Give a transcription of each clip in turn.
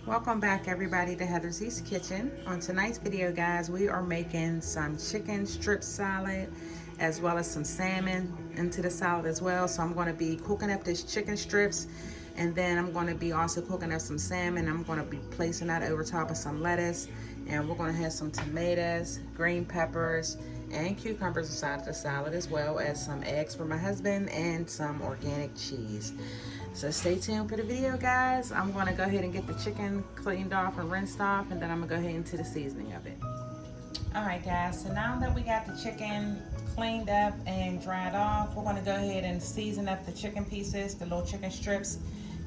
Welcome back everybody to Heather's East Kitchen. On tonight's video guys, we are making some chicken strip salad as well as some salmon into the salad as well. So I'm going to be cooking up this chicken strips, and then I'm going to be also cooking up some salmon. I'm going to be placing that over top of some lettuce, and we're going to have some tomatoes, green peppers, and cucumbers inside the salad, as well as some eggs for my husband and some organic cheese. So stay tuned for the video guys. I'm going to go ahead and get the chicken cleaned off and rinsed off, and then I'm going to go ahead into the seasoning of it. Alright guys, so now that we got the chicken cleaned up and dried off, we're going to go ahead and season up the chicken pieces, the little chicken strips.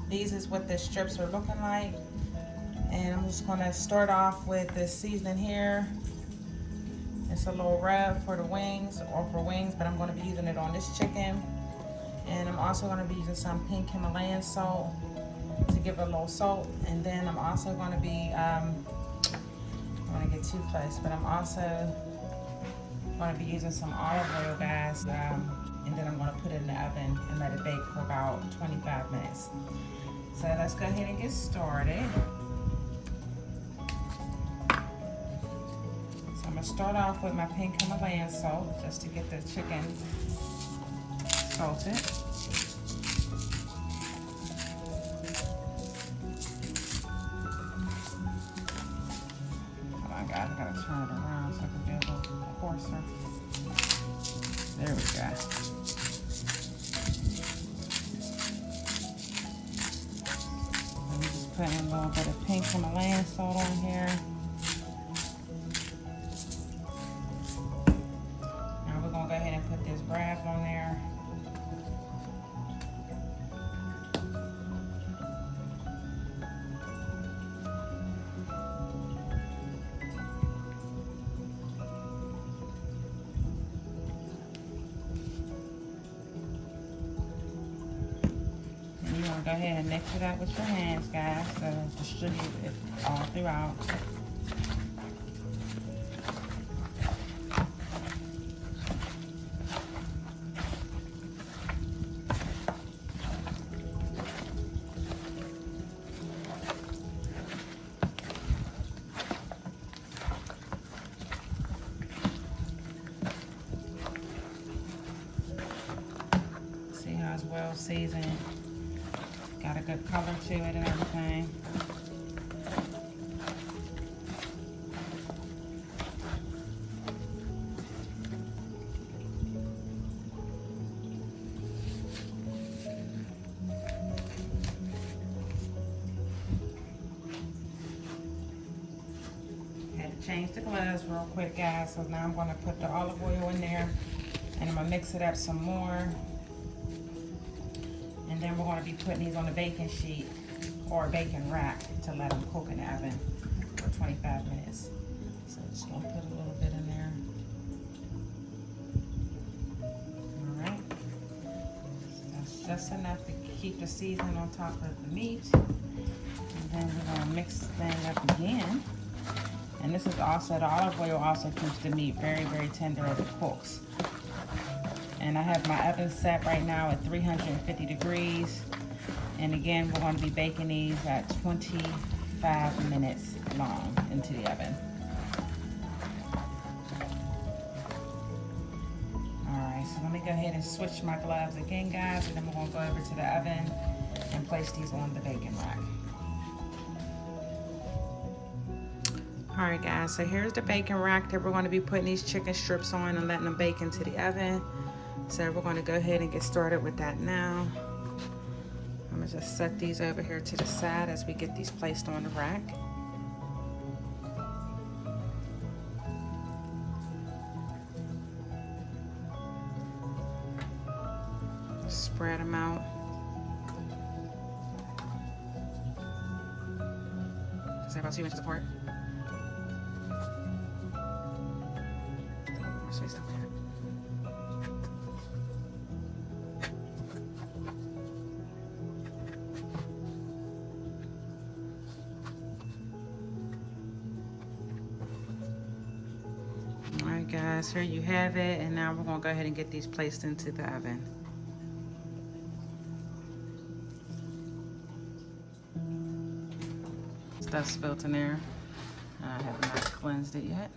These is what the strips are looking like. And I'm just going to start off with the seasoning here. It's a little rub for the wings, or for wings, but I'm going to be using it on this chicken. And I'm also going to be using some pink Himalayan salt to give it a little salt. And then I'm also going to be, I don't want to get too close, but I'm also going to be using some olive oil guys. And then I'm going to put it in the oven and let it bake for about 25 minutes. So let's go ahead and get started. So I'm going to start off with my pink Himalayan salt just to get the chicken salted. Oh my God, I gotta turn it around so I can be a little coarser. There we go. I'm just putting a little bit of pink Himalayan salt on here. Now we're gonna go ahead and put this wrap on there. Go ahead and mix it up with your hands, guys, to distribute it all throughout. See how it's well seasoned. Got a good color to it and everything. Had to change the gloves real quick, guys. So now I'm going to put the olive oil in there, and I'm going to mix it up some more. And then we're going to be putting these on a baking sheet or a baking rack to let them cook in the oven for 25 minutes. So just going to put a little bit in there. Alright. That's just enough to keep the seasoning on top of the meat. And then we're going to mix the thing up again. And this is also, the olive oil also keeps the meat very, very tender as it cooks. And I have my oven set right now at 350 degrees. And again, we're going to be baking these at 25 minutes long into the oven. Alright, so let me go ahead and switch my gloves again, guys. And then we're going to go over to the oven and place these on the baking rack. Alright guys, so here's the baking rack that we're going to be putting these chicken strips on and letting them bake into the oven. So we're going to go ahead and get started with that now. I'm going to just set these over here to the side as we get these placed on the rack. Spread them out. Is that about 2 inches apart? More space down there. Alright guys, here you have it, and now we're going to go ahead and get these placed into the oven. stuff spilled in there. I have not cleansed it yet.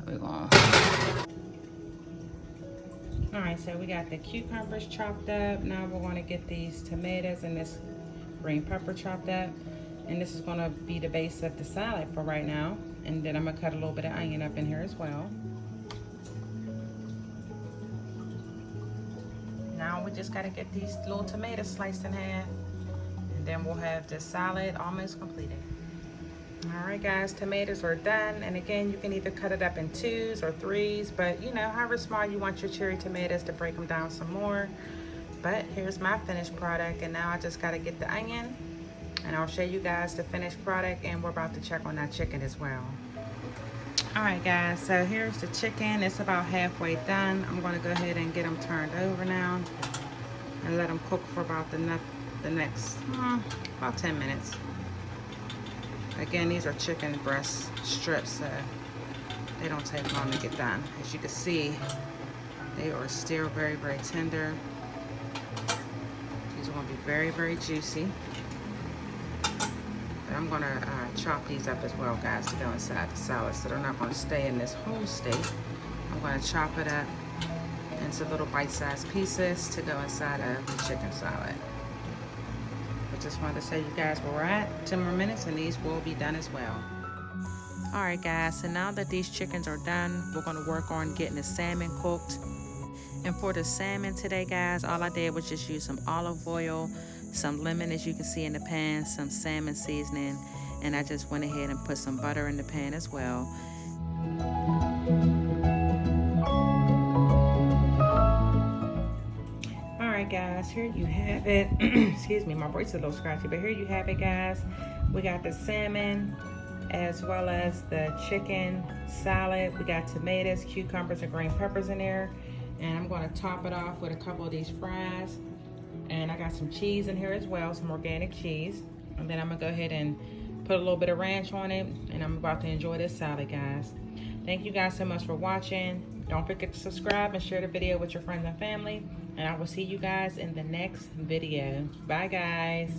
We're going. All right, so we got the cucumbers chopped up. Now we're going to get these tomatoes and this green pepper chopped up. And this is going to be the base of the salad for right now. And then I'm going to cut a little bit of onion up in here as well. Now we just got to get these little tomatoes sliced in half. And then we'll have the salad almost completed. All right, guys, tomatoes are done. And again, you can either cut it up in 2s or 3s, but you know, however small you want your cherry tomatoes to break them down some more. But here's my finished product, and now I just got to get the onion, and I'll show you guys the finished product, and we're about to check on that chicken as well. All right, guys, so here's the chicken. It's about halfway done. I'm going to go ahead and get them turned over now and let them cook for about the next about 10 minutes. Again, these are chicken breast strips, so they don't take long to get done. As you can see, they are still very, very tender. These are going to be very, very juicy. But I'm going to chop these up as well, guys, to go inside the salad, so they're not going to stay in this whole state. I'm going to chop it up into little bite-sized pieces to go inside of the chicken salad. Just wanted to show you guys where we're at. 10 more minutes and these will be done as well. All right, guys, so now that these chickens are done, we're going to work on getting the salmon cooked. And for the salmon today, guys, all I did was just use some olive oil, some lemon, as you can see in the pan, some salmon seasoning, and I just went ahead and put some butter in the pan as well. Guys, here you have it. Excuse me, my voice is a little scratchy, but here you have it, guys. We got the salmon as well as the chicken salad. We got tomatoes, cucumbers, and green peppers in there, and I'm going to top it off with a couple of these fries. And I got some cheese in here as well, some organic cheese. And then I'm gonna go ahead and put a little bit of ranch on it, and I'm about to enjoy this salad, guys. Thank you guys so much for watching. Don't forget to subscribe and share the video with your friends and family. And I will see you guys in the next video. Bye, guys.